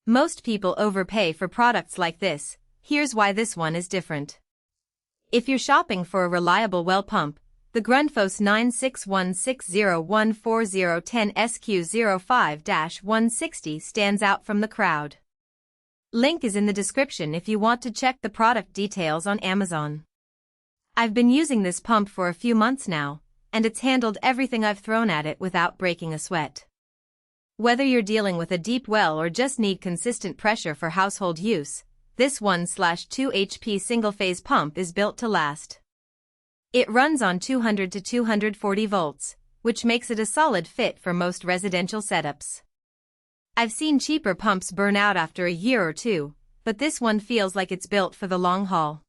Most people overpay for products like this. Here's why this one is different. If you're shopping for a reliable well pump, the Grundfos 10SQ05-160 stands out from the crowd. Link is in the description if you want to check the product details on Amazon. I've been using this pump for a few months now, and it's handled everything I've thrown at it without breaking a sweat. Whether you're dealing with a deep well or just need consistent pressure for household use, this 1/2 HP single-phase pump is built to last. It runs on 200 to 240 volts, which makes it a solid fit for most residential setups. I've seen cheaper pumps burn out after a year or two, but this one feels like it's built for the long haul.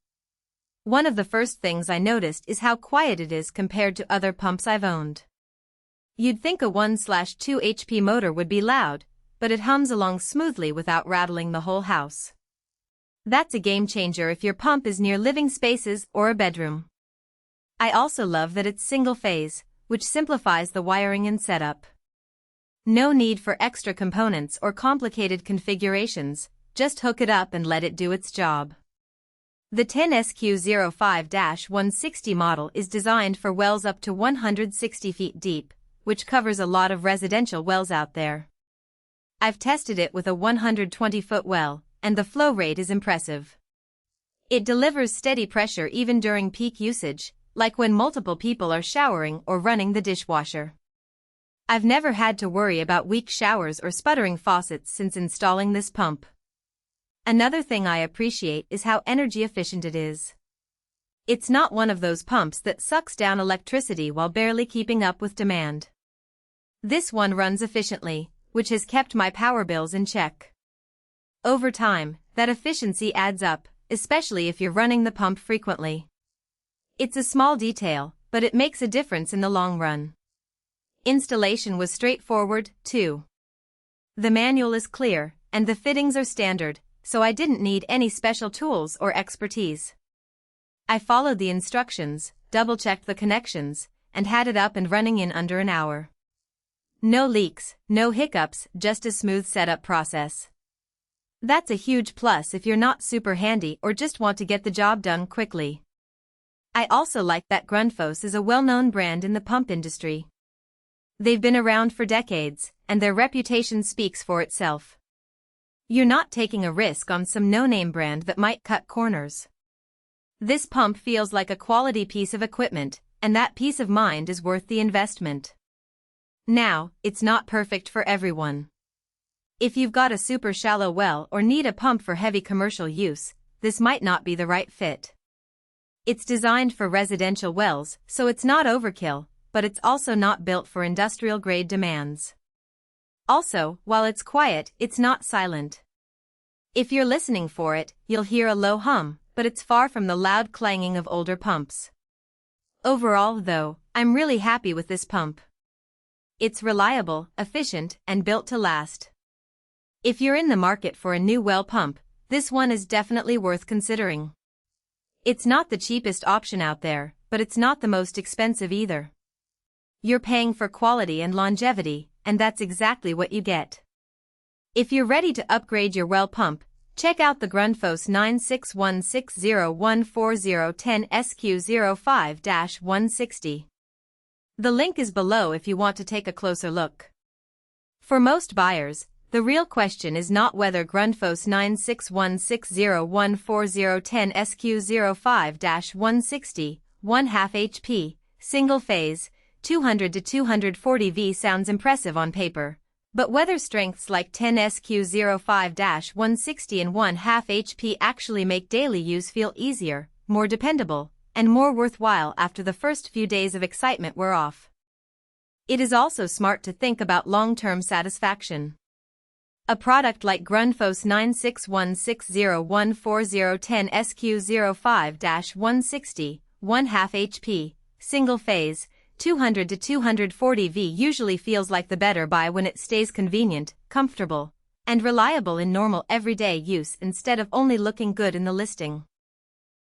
One of the first things I noticed is how quiet it is compared to other pumps I've owned. You'd think a 1/2 HP motor would be loud, but it hums along smoothly without rattling the whole house. That's a game changer if your pump is near living spaces or a bedroom. I also love that it's single-phase, which simplifies the wiring and setup. No need for extra components or complicated configurations, just hook it up and let it do its job. The 10SQ05-160 model is designed for wells up to 160 feet deep, which covers a lot of residential wells out there. I've tested it with a 120-foot well, and the flow rate is impressive. It delivers steady pressure even during peak usage, like when multiple people are showering or running the dishwasher. I've never had to worry about weak showers or sputtering faucets since installing this pump. Another thing I appreciate is how energy efficient it is. It's not one of those pumps that sucks down electricity while barely keeping up with demand. This one runs efficiently, which has kept my power bills in check. Over time, that efficiency adds up, especially if you're running the pump frequently. It's a small detail, but it makes a difference in the long run. Installation was straightforward, too. The manual is clear, and the fittings are standard, so I didn't need any special tools or expertise. I followed the instructions, double-checked the connections, and had it up and running in under an hour. No leaks, no hiccups, just a smooth setup process. That's a huge plus if you're not super handy or just want to get the job done quickly. I also like that Grundfos is a well-known brand in the pump industry. They've been around for decades, and their reputation speaks for itself. You're not taking a risk on some no-name brand that might cut corners. This pump feels like a quality piece of equipment, and that peace of mind is worth the investment. Now, it's not perfect for everyone. If you've got a super shallow well or need a pump for heavy commercial use, this might not be the right fit. It's designed for residential wells, so it's not overkill, but it's also not built for industrial-grade demands. Also, while it's quiet, it's not silent. If you're listening for it, you'll hear a low hum, but it's far from the loud clanging of older pumps. Overall, though, I'm really happy with this pump. It's reliable, efficient, and built to last. If you're in the market for a new well pump, this one is definitely worth considering. It's not the cheapest option out there, but it's not the most expensive either. You're paying for quality and longevity, and that's exactly what you get. If you're ready to upgrade your well pump, check out the Grundfos 96160-140-10SQ05-160. The link is below if you want to take a closer look. For most buyers, the real question is not whether Grundfos 96160-140-10SQ05-160, 1/2 HP, single-phase, 200 to 240 V sounds impressive on paper, but whether strengths like 10SQ05-160 and 1/2 HP actually make daily use feel easier, more dependable, and more worthwhile after the first few days of excitement wear off. It is also smart to think about long-term satisfaction. A product like Grundfos 96160-140-10SQ05-160, 1/2 HP, single-phase, 200 to 240 V usually feels like the better buy when it stays convenient, comfortable, and reliable in normal everyday use instead of only looking good in the listing.